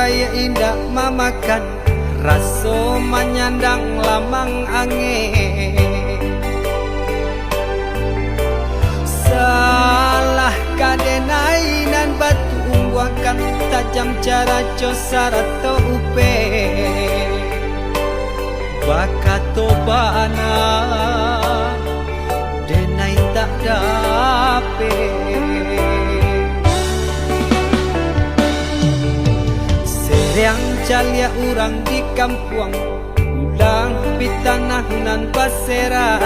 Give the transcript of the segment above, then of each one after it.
supaya indah mamakan raso menyandang lamang angin. Salah kadenai nan batu umbuakan tajam cara cosara to upe bakato bana denai tak dape. Seriang calia urang di kampung ulang pitanah nan pasera.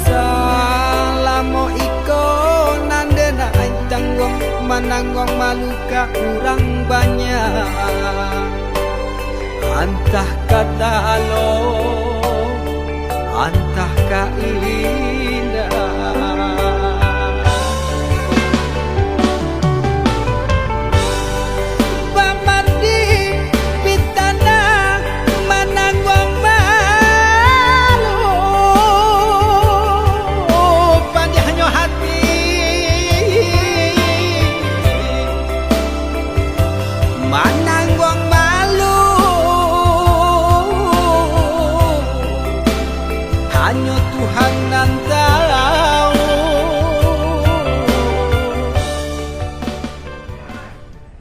Salamo iko nandena ain tanggung mananggong maluka urang banyak. Antah kata alo, antah kain